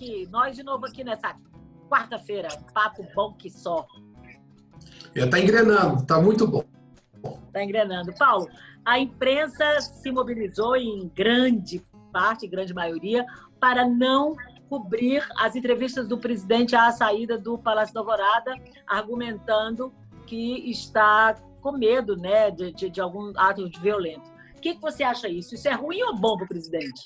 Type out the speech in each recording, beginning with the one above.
aqui. Nós de novo aqui nessa quarta-feira. Papo bom que só. Está engrenando, está muito bom. Está engrenando. Paulo, a imprensa se mobilizou em grande parte, grande maioria, para não cobrir as entrevistas do presidente à saída do Palácio da Alvorada, argumentando que está com medo, né, de algum ato violento. O que você acha isso? Isso é ruim ou bom para o presidente?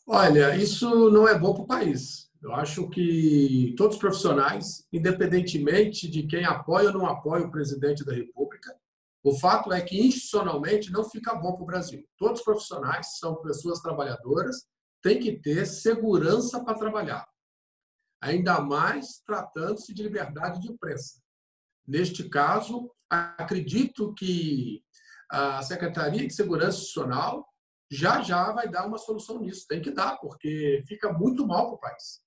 Olha, isso não é bom para o país. Eu acho que todos os profissionais, independentemente de quem apoia ou não apoia o presidente da República, o fato é que institucionalmente não fica bom para o Brasil. Todos os profissionais são pessoas trabalhadoras, têm que ter segurança para trabalhar. Ainda mais tratando-se de liberdade de imprensa. Neste caso, acredito que a Secretaria de Segurança Institucional já vai dar uma solução nisso. Tem que dar, porque fica muito mal para o país.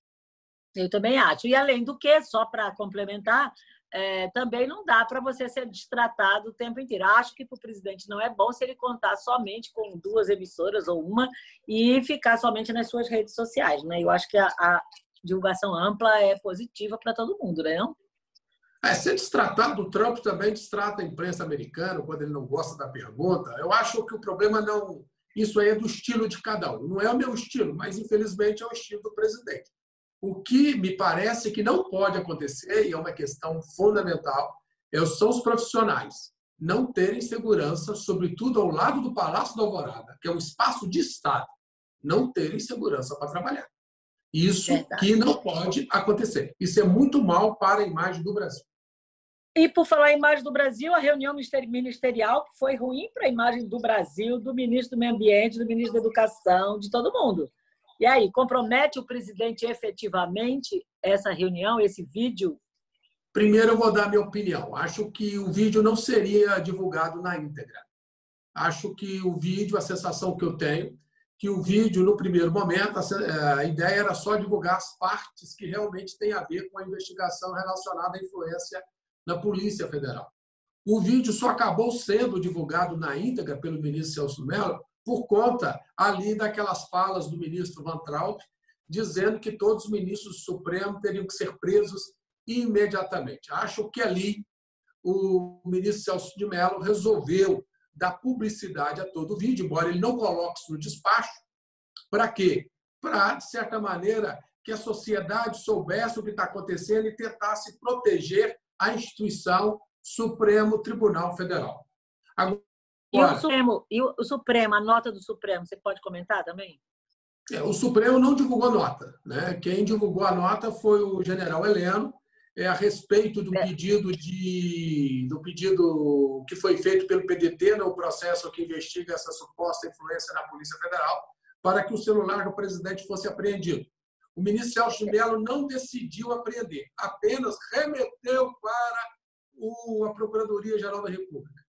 Eu também acho. E, além do que, só para complementar, também não dá para você ser destratado o tempo inteiro. Acho que para o presidente não é bom se ele contar somente com 2 emissoras ou uma e ficar somente nas suas redes sociais, né? Eu acho que a divulgação ampla é positiva para todo mundo, né? Não? Ser destratado, o Trump também destrata a imprensa americana quando ele não gosta da pergunta. Eu acho que o problema não... Isso aí é do estilo de cada um. Não é o meu estilo, mas, infelizmente, é o estilo do presidente. O que me parece que não pode acontecer, e é uma questão fundamental, são os profissionais não terem segurança, sobretudo ao lado do Palácio da Alvorada, que é um espaço de Estado, não terem segurança para trabalhar. Isso que não pode acontecer. Isso é muito mal para a imagem do Brasil. E, por falar em imagem do Brasil, a reunião ministerial foi ruim para a imagem do Brasil, do ministro do Meio Ambiente, do ministro da Educação, de todo mundo. E aí, compromete o presidente efetivamente essa reunião, esse vídeo? Primeiro, eu vou dar minha opinião. Acho que o vídeo não seria divulgado na íntegra. Acho que o vídeo, a sensação que eu tenho, que o vídeo, no primeiro momento, a ideia era só divulgar as partes que realmente têm a ver com a investigação relacionada à influência na Polícia Federal. O vídeo só acabou sendo divulgado na íntegra pelo ministro Celso de Mello por conta ali daquelas falas do ministro Van Traub, dizendo que todos os ministros do Supremo teriam que ser presos imediatamente. Acho que ali o ministro Celso de Mello resolveu dar publicidade a todo o vídeo, embora ele não coloque isso no despacho. Para quê? Para, de certa maneira, que a sociedade soubesse o que está acontecendo e tentasse proteger a instituição Supremo Tribunal Federal. Agora, e o Supremo, a nota do Supremo, você pode comentar também? O Supremo não divulgou nota, né? Quem divulgou a nota foi o general Heleno, a respeito do pedido que foi feito pelo PDT no processo que investiga essa suposta influência na Polícia Federal, para que o celular do presidente fosse apreendido. O ministro Celso de Mello não decidiu apreender, apenas remeteu para a Procuradoria-Geral da República.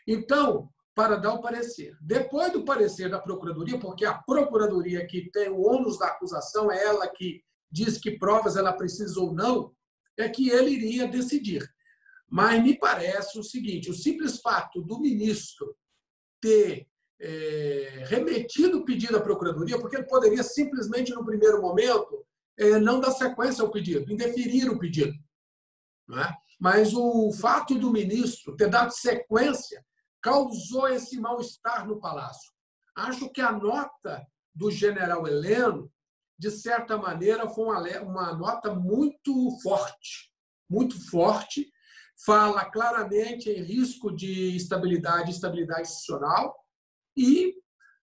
Então, para dar o parecer. Depois do parecer da Procuradoria, porque a Procuradoria que tem o ônus da acusação, é ela que diz que provas ela precisa ou não, é que ele iria decidir. Mas me parece o seguinte, o simples fato do ministro ter remetido o pedido à Procuradoria, porque ele poderia simplesmente, no primeiro momento, não dar sequência ao pedido, indeferir o pedido. Não é? Mas o fato do ministro ter dado sequência causou esse mal-estar no Palácio. Acho que a nota do general Heleno, de certa maneira, foi uma nota muito forte, fala claramente em risco de instabilidade institucional e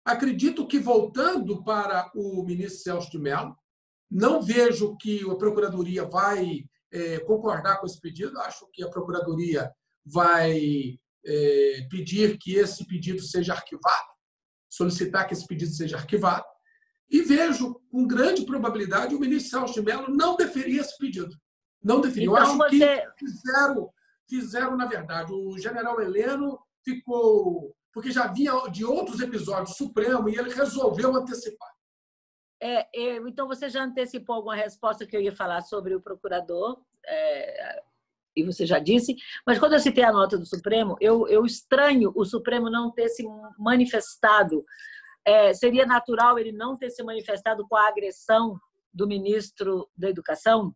acredito que, voltando para o ministro Celso de Mello, não vejo que a Procuradoria vai concordar com esse pedido, acho que a Procuradoria vai pedir que esse pedido seja arquivado, solicitar que esse pedido seja arquivado, e vejo, com grande probabilidade, o ministro Celso de Mello não deferir esse pedido. Não deferir. Então, eu acho que fizeram, na verdade. O general Heleno ficou... Porque já vinha de outros episódios do Supremo e ele resolveu antecipar. Então, você já antecipou alguma resposta que eu ia falar sobre o procurador, e você já disse, mas quando eu citei a nota do Supremo, eu estranho o Supremo não ter se manifestado. Seria natural ele não ter se manifestado com a agressão do ministro da Educação?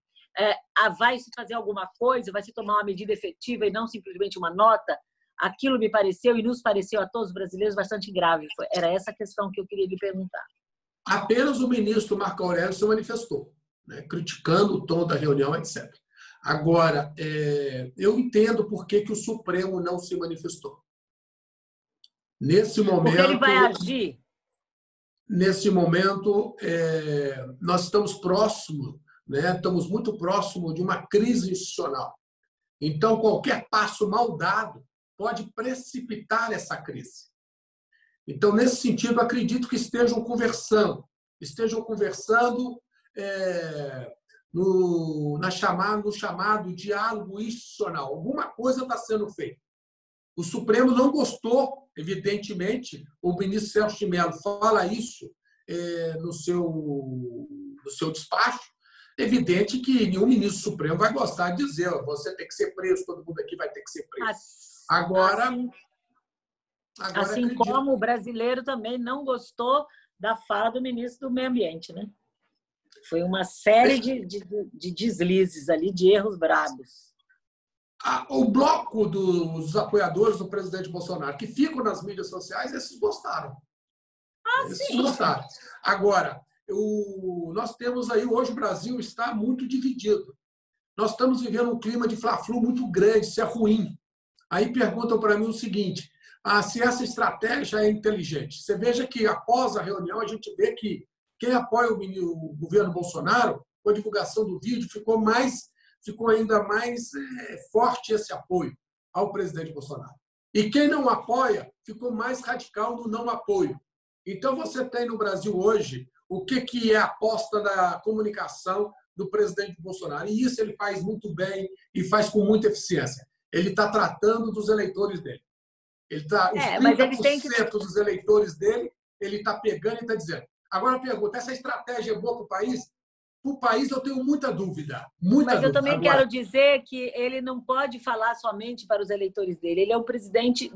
Vai se fazer alguma coisa? Vai se tomar uma medida efetiva e não simplesmente uma nota? Aquilo me pareceu e nos pareceu a todos os brasileiros bastante grave. Era essa a questão que eu queria lhe perguntar. Apenas o ministro Marco Aurélio se manifestou, né, criticando o tom da reunião, etc. Agora, eu entendo por que o Supremo não se manifestou. Nesse momento, porque ele vai agir. Nesse momento, nós estamos próximos, né, estamos muito próximos de uma crise institucional. Então, qualquer passo mal dado pode precipitar essa crise. Então, nesse sentido, acredito que estejam conversando no chamado diálogo institucional. Alguma coisa está sendo feita. O Supremo não gostou, evidentemente, o ministro Celso de Mello fala isso no seu despacho. Evidente que nenhum ministro supremo vai gostar de dizer: você tem que ser preso, todo mundo aqui vai ter que ser preso. Agora assim como o brasileiro também não gostou da fala do ministro do Meio Ambiente, né? Foi uma série de deslizes ali, de erros bravos. O bloco dos apoiadores do presidente Bolsonaro, que ficam nas mídias sociais, esses gostaram. Esses gostaram. Agora, nós temos aí, hoje o Brasil está muito dividido. Nós estamos vivendo um clima de fla-flu muito grande, isso é ruim. Aí perguntam para mim o seguinte: se essa estratégia é inteligente. Você veja que, após a reunião, a gente vê que quem apoia o governo Bolsonaro, com a divulgação do vídeo, ficou ainda mais forte esse apoio ao presidente Bolsonaro. E quem não apoia, ficou mais radical no não apoio. Então, você tem no Brasil hoje o que é a aposta da comunicação do presidente Bolsonaro. E isso ele faz muito bem e faz com muita eficiência. Ele está tratando dos eleitores dele. Os 30% dos eleitores dele, ele está pegando e está dizendo. Agora, eu pergunto, essa estratégia é boa para o país? Para o país, eu tenho muita dúvida. Mas eu também quero dizer que ele não pode falar somente para os eleitores dele. Ele é o presidente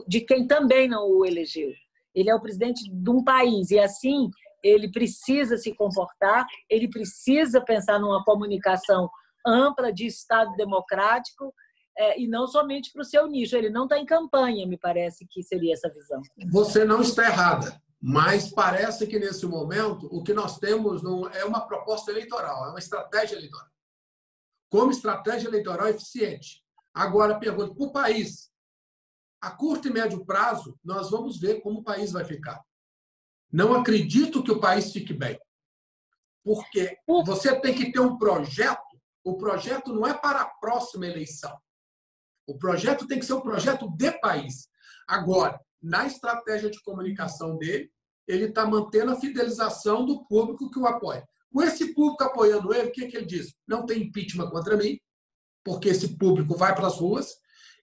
de quem também não o elegeu. Ele é o presidente de um país. E, assim, ele precisa se comportar, ele precisa pensar numa comunicação ampla de Estado democrático, e não somente para o seu nicho. Ele não está em campanha, me parece que seria essa visão. Você não está errada, mas parece que, nesse momento, o que nós temos não é uma proposta eleitoral, é uma estratégia eleitoral. Como estratégia eleitoral eficiente. Agora, pergunto, para o país, a curto e médio prazo, nós vamos ver como o país vai ficar. Não acredito que o país fique bem, porque você tem que ter um projeto. O projeto não é para a próxima eleição. O projeto tem que ser um projeto de país. Agora, na estratégia de comunicação dele, ele está mantendo a fidelização do público que o apoia. Com esse público apoiando ele, o que ele diz? Não tem impeachment contra mim, porque esse público vai para as ruas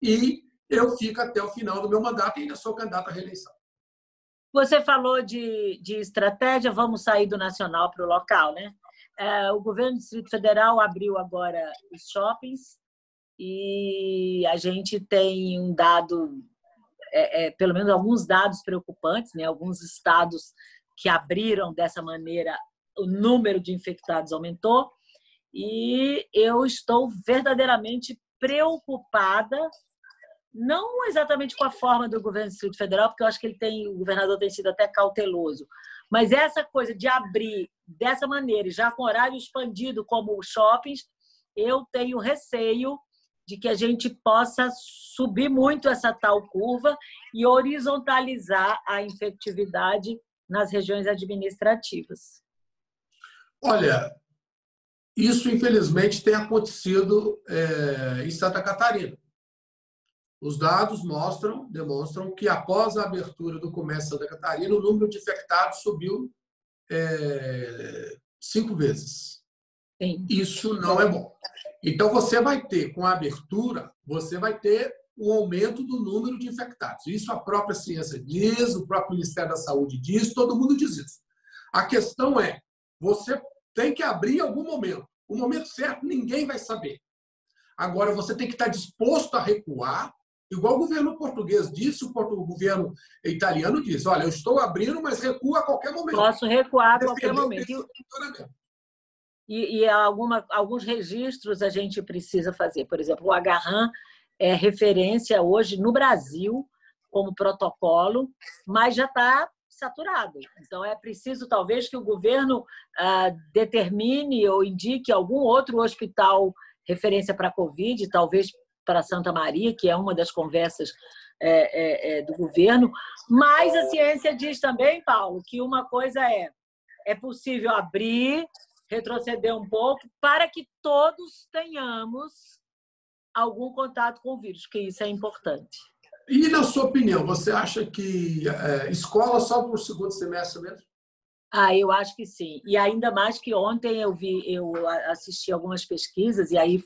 e eu fico até o final do meu mandato e ainda sou candidato à reeleição. Você falou de estratégia, vamos sair do nacional para o local, né? O governo do Distrito Federal abriu agora os shoppings e a gente tem um dado, pelo menos alguns dados preocupantes, né? Alguns estados que abriram dessa maneira, o número de infectados aumentou e eu estou verdadeiramente preocupada, não exatamente com a forma do governo do Distrito Federal, porque eu acho que o governador tem sido até cauteloso, mas essa coisa de abrir dessa maneira, já com horário expandido como os shoppings, eu tenho receio de que a gente possa subir muito essa tal curva e horizontalizar a infectividade nas regiões administrativas. Olha, isso infelizmente tem acontecido em Santa Catarina. Os dados demonstram que após a abertura do comércio em Santa Catarina, o número de infectados subiu 5 vezes. Sim. Isso não é bom. Então, você vai ter, com a abertura, você vai ter um aumento do número de infectados. Isso a própria ciência diz, o próprio Ministério da Saúde diz, todo mundo diz isso. A questão é, você tem que abrir em algum momento. O momento certo, ninguém vai saber. Agora, você tem que estar disposto a recuar, igual o governo português disse, o governo italiano disse, olha, eu estou abrindo, mas recuo a qualquer momento. Posso recuar a qualquer momento. e alguns registros a gente precisa fazer. Por exemplo, o Agarran é referência hoje no Brasil como protocolo, mas já está saturado. Então, é preciso, talvez, que o governo determine ou indique algum outro hospital referência para a Covid, talvez para Santa Maria, que é uma das conversas do governo. Mas a ciência diz também, Paulo, que uma coisa é possível abrir, retroceder um pouco, para que todos tenhamos algum contato com o vírus, que isso é importante. E, na sua opinião, você acha que escola só para o segundo semestre mesmo? Eu acho que sim. E ainda mais que ontem eu assisti algumas pesquisas, e aí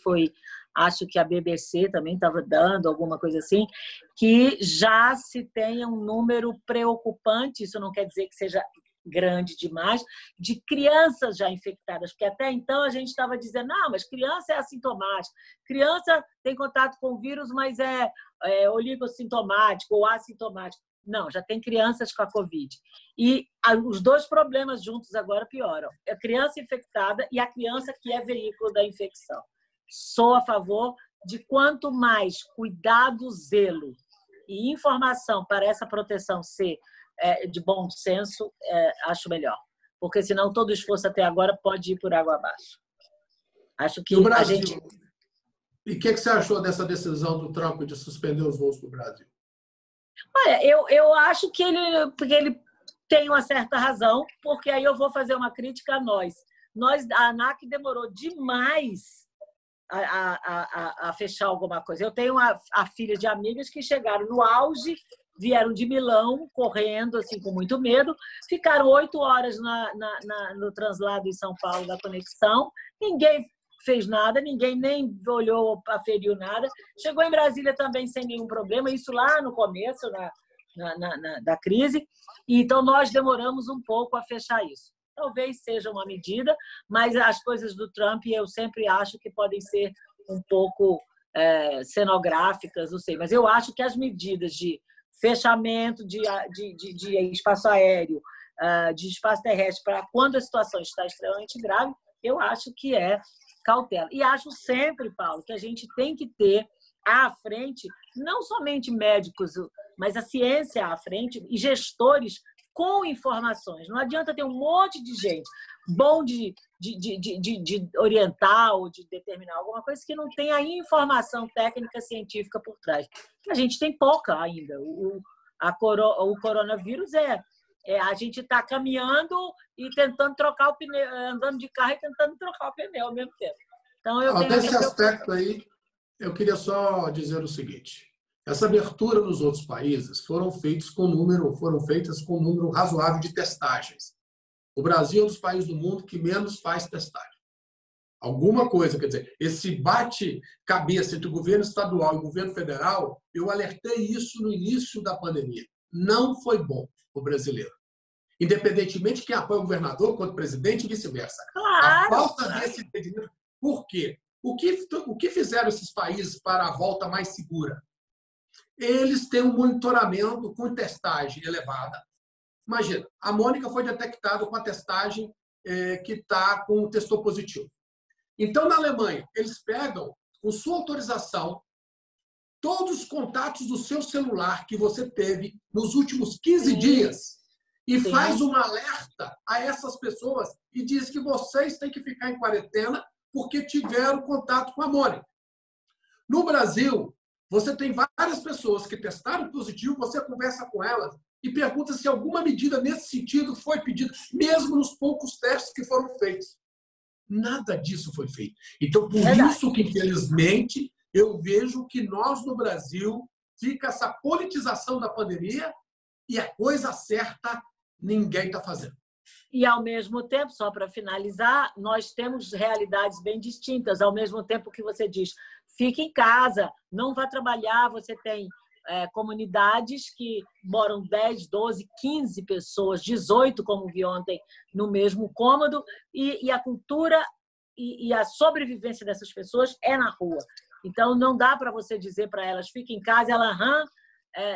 acho que a BBC também estava dando alguma coisa assim, que já se tenha um número preocupante, isso não quer dizer que seja grande demais, de crianças já infectadas, porque até então a gente estava dizendo, não, mas criança é assintomática, criança tem contato com o vírus, mas é oligossintomático ou assintomático. Não, já tem crianças com a Covid. E os dois problemas juntos agora pioram. A criança infectada e a criança que é veículo da infecção. Sou a favor de quanto mais cuidado, zelo e informação para essa proteção ser de bom senso, acho melhor. Porque senão todo esforço até agora pode ir por água abaixo. Acho que e o Brasil? E o que você achou dessa decisão do Trump de suspender os voos para o Brasil? Olha, eu acho que ele tem uma certa razão, porque aí eu vou fazer uma crítica a nós. A ANAC demorou demais a fechar alguma coisa. Eu tenho a filha de amigas que chegaram no auge, vieram de Milão, correndo, assim, com muito medo, ficaram 8 horas no translado em São Paulo da conexão, ninguém fez nada, ninguém nem olhou, aferiu nada. Chegou em Brasília também sem nenhum problema, isso lá no começo da crise. Então, nós demoramos um pouco a fechar isso. Talvez seja uma medida, mas as coisas do Trump eu sempre acho que podem ser um pouco cenográficas, não sei. Mas eu acho que as medidas de fechamento de espaço aéreo, de espaço terrestre, para quando a situação está extremamente grave, eu acho que é cautela. E acho sempre, Paulo, que a gente tem que ter à frente, não somente médicos, mas a ciência à frente e gestores com informações. Não adianta ter um monte de gente bom de orientar ou de determinar alguma coisa que não tenha informação técnica científica por trás. A gente tem pouca ainda. O coronavírus a gente está caminhando e tentando trocar o pneu, andando de carro e tentando trocar o pneu ao mesmo tempo. Então, nesse aspecto aí, eu queria só dizer o seguinte. Essa abertura nos outros países foram feitas com um número razoável de testagens. O Brasil é um dos países do mundo que menos faz testagem. Alguma coisa, quer dizer, esse bate-cabeça entre o governo estadual e o governo federal, eu alertei isso no início da pandemia. Não foi bom para o brasileiro. Independentemente de quem apoia o governador quanto o presidente e vice-versa. Claro, a falta desse entendimento. Por quê? O que fizeram esses países para a volta mais segura? Eles têm um monitoramento com testagem elevada. Imagina, a Mônica foi detectada com a testagem que testou positivo. Então, na Alemanha, eles pegam, com sua autorização, todos os contatos do seu celular que você teve nos últimos 15 dias e faz um alerta a essas pessoas e diz que vocês têm que ficar em quarentena porque tiveram contato com a Mônica. No Brasil, você tem várias pessoas que testaram positivo, você conversa com elas e pergunta se alguma medida nesse sentido foi pedida, mesmo nos poucos testes que foram feitos. Nada disso foi feito. Então, por isso que, infelizmente, eu vejo que nós, no Brasil, fica essa politização da pandemia e a coisa certa ninguém está fazendo. E, ao mesmo tempo, só para finalizar, nós temos realidades bem distintas. Ao mesmo tempo que você diz, fique em casa, não vá trabalhar, você tem comunidades que moram 10, 12, 15 pessoas, 18, como vi ontem, no mesmo cômodo, e a cultura e a sobrevivência dessas pessoas é na rua. Então, não dá para você dizer para elas, fique em casa,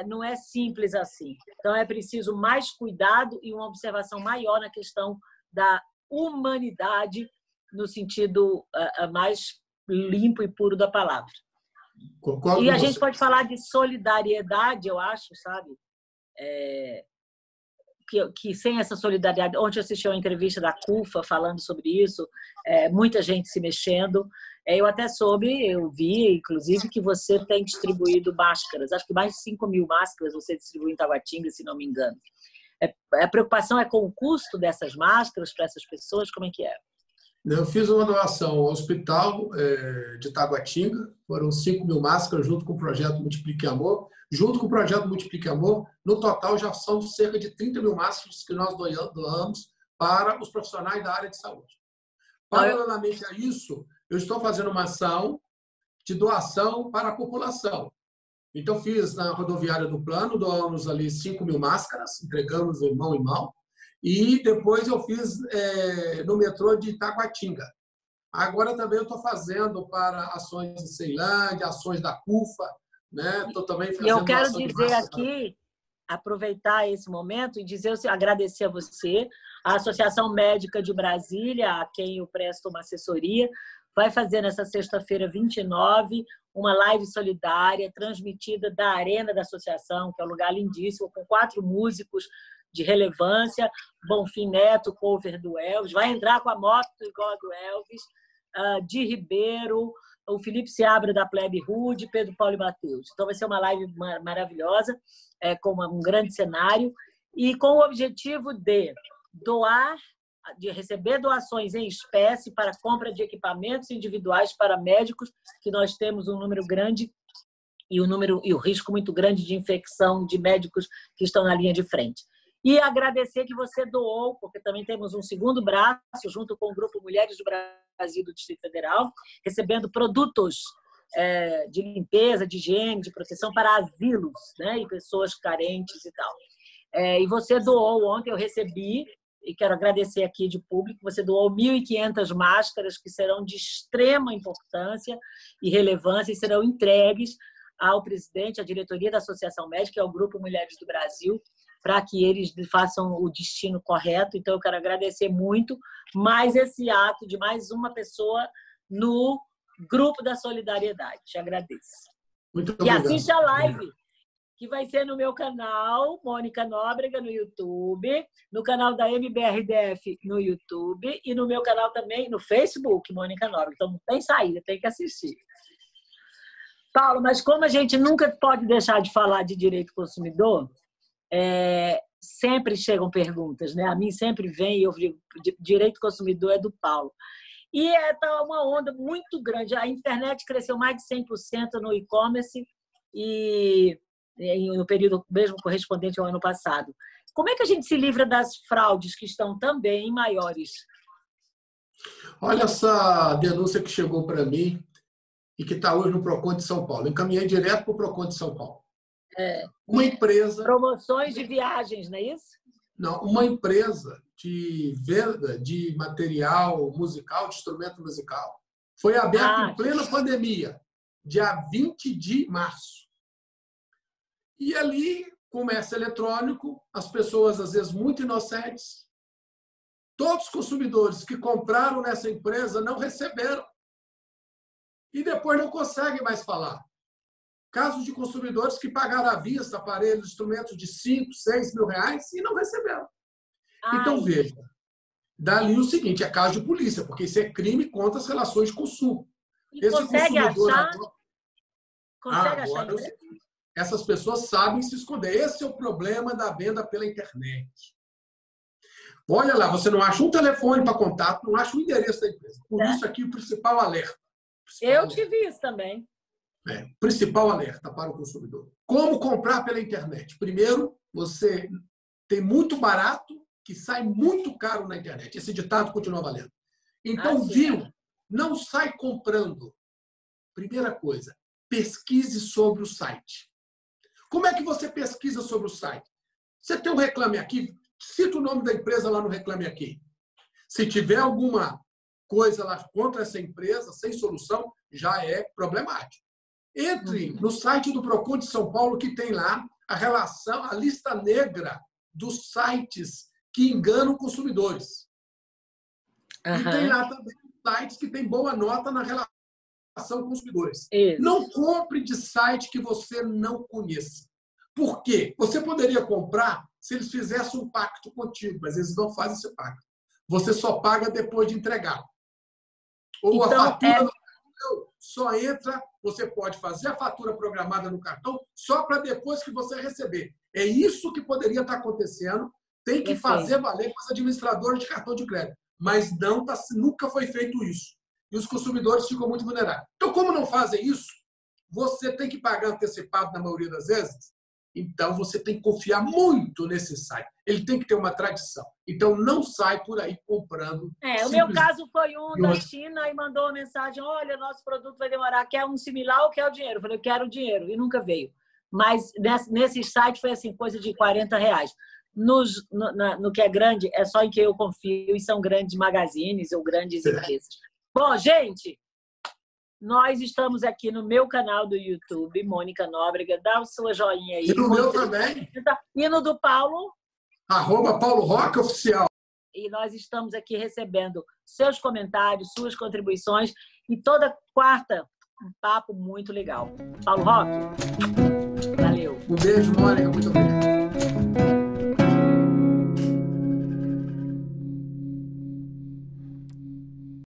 não é simples assim. Então, é preciso mais cuidado e uma observação maior na questão da humanidade no sentido mais limpo e puro da palavra. Concordo e com a gente você. pode falar de solidariedade, eu acho, sabe? Que sem essa solidariedade... Ontem eu assisti uma entrevista da CUFA falando sobre isso, muita gente se mexendo. Eu até soube, eu vi, inclusive, que você tem distribuído máscaras. Acho que mais de 5.000 máscaras você distribuiu em Taguatinga, se não me engano. A preocupação é com o custo dessas máscaras para essas pessoas? Como é que é? Eu fiz uma doação ao hospital de Taguatinga, foram 5.000 máscaras, junto com o projeto Multiplique Amor. Junto com o projeto Multiplique Amor, no total já são cerca de 30.000 máscaras que nós doamos para os profissionais da área de saúde. Paralelamente a isso, eu estou fazendo uma ação de doação para a população. Então, fiz na rodoviária do Plano, doamos ali 5.000 máscaras, entregamos de mão em mão. E depois eu fiz no metrô de Taguatinga. Agora também eu estou fazendo para ações de Ceilândia, ações da CUFA, né? Estou também fazendo. E eu quero ação de dizer massa aqui, aproveitar esse momento e agradecer a você, a Associação Médica de Brasília, a quem eu presto uma assessoria, vai fazer nessa sexta-feira, 29, uma live solidária transmitida da Arena da Associação, que é um lugar lindíssimo, com 4 músicos de relevância, Bonfim Neto, cover do Elvis, vai entrar com a moto igual a do Elvis, Di Ribeiro, o Felipe Seabra da Plebe Rude, Pedro Paulo e Mateus. Então vai ser uma live maravilhosa, com um grande cenário, e com o objetivo de doar, de receber doações em espécie para compra de equipamentos individuais para médicos, que nós temos um número grande e o risco muito grande de infecção de médicos que estão na linha de frente. E agradecer que você doou, porque também temos um segundo braço, junto com o Grupo Mulheres do Brasil do Distrito Federal, recebendo produtos de limpeza, de higiene, de proteção para asilos, né, e pessoas carentes e tal. E você doou ontem, eu recebi, e quero agradecer aqui de público, você doou 1.500 máscaras que serão de extrema importância e relevância e serão entregues ao presidente, à diretoria da Associação Médica, que é o Grupo Mulheres do Brasil, para que eles façam o destino correto. Então, eu quero agradecer muito mais esse ato de mais uma pessoa no Grupo da Solidariedade. Te agradeço. Muito obrigado. E assiste a live, que vai ser no meu canal, Mônica Nóbrega, no YouTube, no canal da MBRDF no YouTube e no meu canal também no Facebook, Mônica Nóbrega. Então, não tem saída, tem que assistir. Paulo, mas como a gente nunca pode deixar de falar de direito consumidor, sempre chegam perguntas, né? A mim sempre vem e eu digo, direito consumidor é do Paulo. E tá uma onda muito grande. A internet cresceu mais de 100% no e-commerce e no período mesmo correspondente ao ano passado. Como é que a gente se livra das fraudes que estão também maiores? Olha essa denúncia que chegou para mim e que está hoje no Procon de São Paulo. Eu encaminhei direto para o Procon de São Paulo. Uma empresa... Promoções de viagens, não é isso? Não, uma empresa de venda de material musical, de instrumento musical, foi aberta em plena pandemia, dia 20 de março. E ali, comércio eletrônico, as pessoas, às vezes, muito inocentes, todos os consumidores que compraram nessa empresa não receberam. E depois não conseguem mais falar. Casos de consumidores que pagaram à vista aparelhos, instrumentos de 5, 6 mil reais e não receberam. Então, veja, dali o seguinte, é caso de polícia, porque isso é crime contra as relações de consumo. E esse consegue achar? Consegue achar? Essas pessoas sabem se esconder. Esse é o problema da venda pela internet. Olha lá, você não acha um telefone para contato, não acha o endereço da empresa. Por isso aqui o principal alerta. Eu tive isso também. Principal alerta para o consumidor. Como comprar pela internet? Primeiro, você tem muito barato que sai muito caro na internet. Esse ditado continua valendo. Então, viu? Não sai comprando. Primeira coisa, pesquise sobre o site. Como é que você pesquisa sobre o site? Você tem um Reclame Aqui, cita o nome da empresa lá no Reclame Aqui. Se tiver alguma coisa lá contra essa empresa, sem solução, já é problemático. Entre no site do Procon de São Paulo, que tem lá a lista negra dos sites que enganam consumidores. E tem lá também sites que têm boa nota na relação com os consumidores. Isso. Não compre de site que você não conheça. Por quê? Você poderia comprar se eles fizessem um pacto contigo, mas eles não fazem esse pacto. Você só paga depois de entregar. Ou Então, a fatura no cartão só entra, você pode fazer a fatura programada no cartão só para depois que você receber. É isso que poderia estar acontecendo. Tem que fazer valer com as administradoras de cartão de crédito. Mas não nunca foi feito isso. E os consumidores ficam muito vulneráveis. Então, como não fazem isso, você tem que pagar antecipado na maioria das vezes. Então, você tem que confiar muito nesse site. Ele tem que ter uma tradição. Então, não sai por aí comprando. O meu caso foi da China e mandou uma mensagem: olha, nosso produto vai demorar, quer um similar ou quer o dinheiro? Eu falei: eu quero o dinheiro. E nunca veio. Mas nesse site foi assim, coisa de R$40. No que é grande, é só em que eu confio, e são grandes magazines ou grandes empresas. Bom, gente, nós estamos aqui no meu canal do YouTube, Mônica Nóbrega. Dá o seu joinha aí. E no meu também. E no do Paulo. @Paulo Roque Oficial. E nós estamos aqui recebendo seus comentários, suas contribuições. E toda quarta, um papo muito legal. Paulo Roque, valeu. Um beijo, Mônica. Muito obrigado.